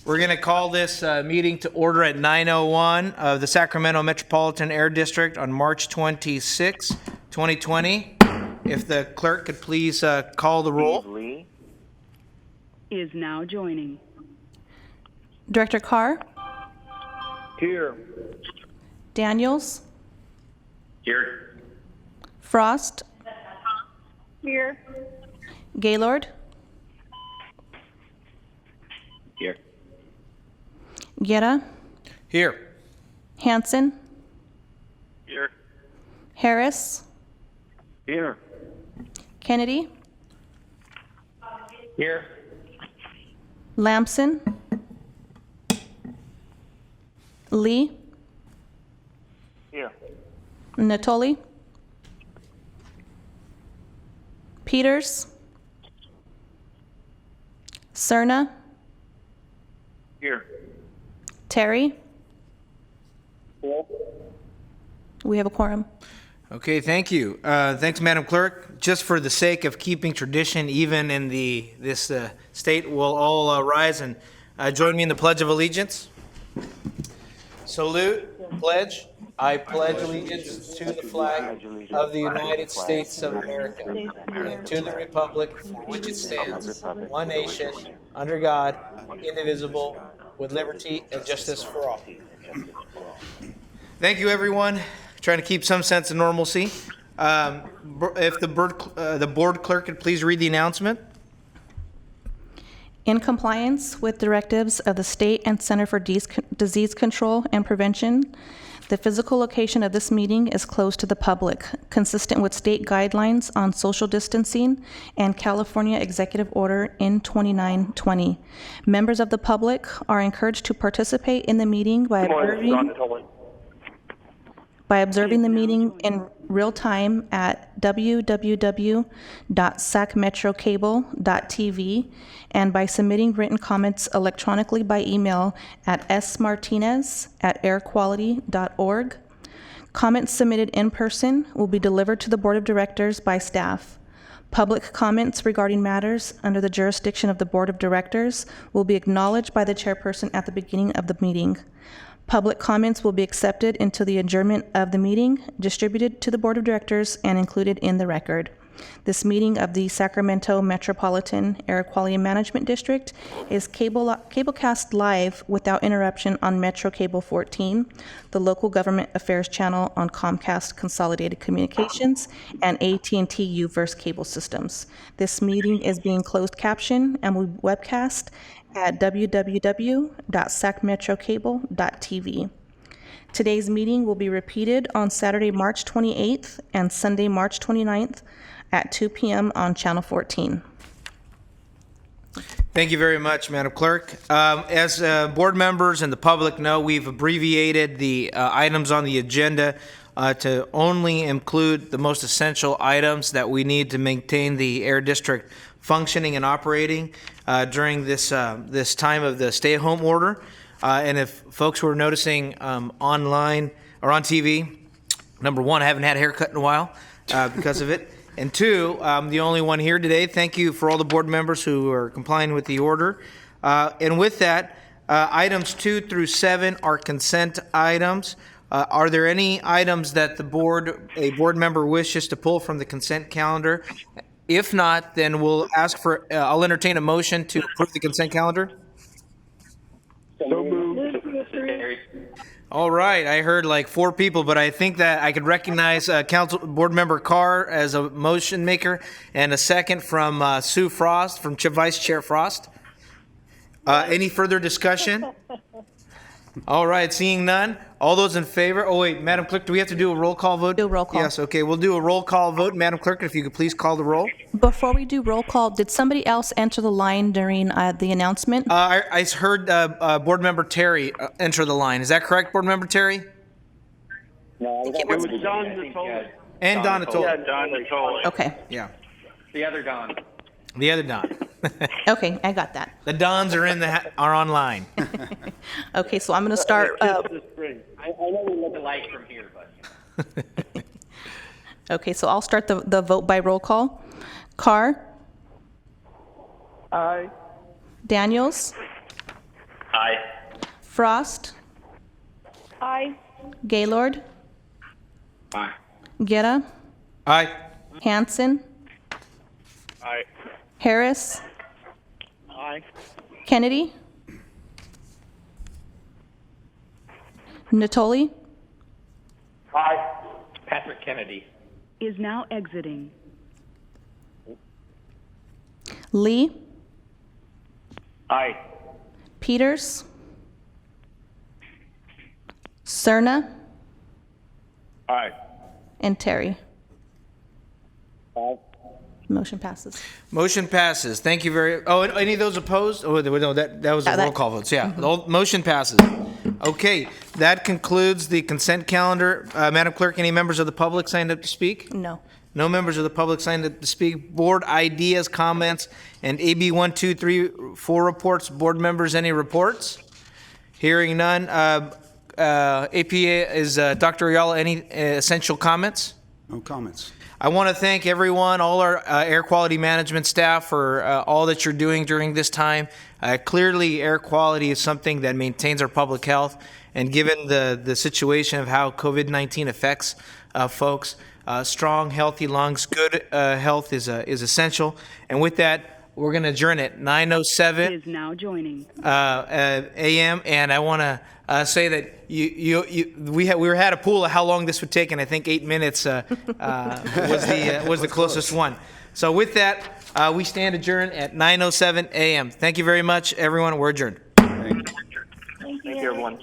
We're going to call this meeting to order at 9:01 of the Sacramento Metropolitan Air District on March 26, 2020. If the clerk could please call the roll. Lee is now joining. Director Carr, here. Daniels, Here. Frost, Here. Gaylord, Here. Guerra, Here. Hanson, Here. Harris, Here. Kennedy, Here. Lamson, Lee, Here. Natoli, Peters, Cerna, Here. Terry. We have a quorum. Okay, thank you. Thanks, Madam Clerk. Just for the sake of keeping tradition, even in this state, we'll all rise and join me in the Pledge of Allegiance. Salute, pledge. I pledge allegiance to the flag of the United States of America and to the republic for which it stands, one nation, under God, indivisible, with liberty and justice for all. Thank you, everyone. Trying to keep some sense of normalcy. If the board clerk could please read the announcement. In compliance with directives of the State and Center for Disease Control and Prevention, the physical location of this meeting is closed to the public, consistent with state guidelines on social distancing and California Executive Order N2920. Members of the public are encouraged to participate in the meeting by observing the meeting in real time at www.sacmetrocable.tv and by submitting written comments electronically by email at smartinez@airquality.org. Comments submitted in person will be delivered to the Board of Directors by staff. Public comments regarding matters under the jurisdiction of the Board of Directors will be acknowledged by the chairperson at the beginning of the meeting. Public comments will be accepted until the adjournment of the meeting, distributed to the Board of Directors, and included in the record. This meeting of the Sacramento Metropolitan Air Quality Management District is cablecast live without interruption on Metro Cable 14, the local government affairs channel on Comcast Consolidated Communications, and AT&T UVerse cable systems. This meeting is being closed captioned and will be webcast at www.sacmetrocable.tv. Today's meeting will be repeated on Saturday, March 28th and Sunday, March 29th at 2 p.m. on Channel 14. Thank you very much, Madam Clerk. As board members and the public know, we've abbreviated the items on the agenda to only include the most essential items that we need to maintain the Air District functioning and operating during this time of the stay-at-home order. And if folks were noticing online or on TV, number one, I haven't had a haircut in a while because of it. And two, I'm the only one here today. Thank you for all the board members who are complying with the order. And with that, items 2 through 7 are consent items. Are there any items that a board member wishes to pull from the consent calendar? If not, then we'll ask for, I'll entertain a motion to approve the consent calendar. So moved. All right, I heard like 4 people, but I think that I could recognize Council Board Member Carr as a motion maker and a second from Sue Frost, from Vice Chair Frost. Any further discussion? All right, seeing none. All those in favor? Oh, wait, Madam Clerk, do we have to do a roll call vote? Do a roll call. Yes, okay, we'll do a roll call vote. Madam Clerk, if you could please call the roll. Before we do roll call, did somebody else enter the line during the announcement? I heard Board Member Terry enter the line. Is that correct, Board Member Terry? No, it was Don Natoli. And Don Natoli. Yeah, Don Natoli. Okay. Yeah, The other Don. the other Don. Okay, I got that. The Dons are are online. Okay, so I'm going to start. I know we look alike from here, but. Okay, so I'll start the vote by roll call. Carr? Aye. Daniels? Aye. Frost, Aye. Gaylord, Aye. Guerra, Aye. Hanson, Aye. Harris, Aye. Kennedy, Natoli, Aye. Patrick Kennedy. Is now exiting. Lee, Aye. Peters, Cerna, Aye. and Terry. Aye. Motion passes. Motion passes. Thank you very. Oh, any of those opposed? Oh, no, that was a Yeah, that- roll call votes. Yeah, the whole motion passes. Okay, that concludes the consent calendar. Madam Clerk, any members of the public signed up to speak? No. No members of the public signed up to speak. Board ideas, comments, and AB 1, 2, 3, 4 reports. Board members, any reports? Hearing none. APA is Dr. Ayala. Any essential comments? No comments. I want to thank everyone, all our air quality management staff for all that you're doing during this time. Clearly, air quality is something that maintains our public health, and given the situation of how COVID-19 affects folks, strong, healthy lungs, good health is essential. And with that, we're going to adjourn at 9:07 Is now joining. a.m. And I want to say that we had a pool of how long this would take, and I think 8 minutes was the closest one. So with that, we stand adjourned at 9:07 a.m. Thank you very much, everyone. We're adjourned. Thank you, everyone.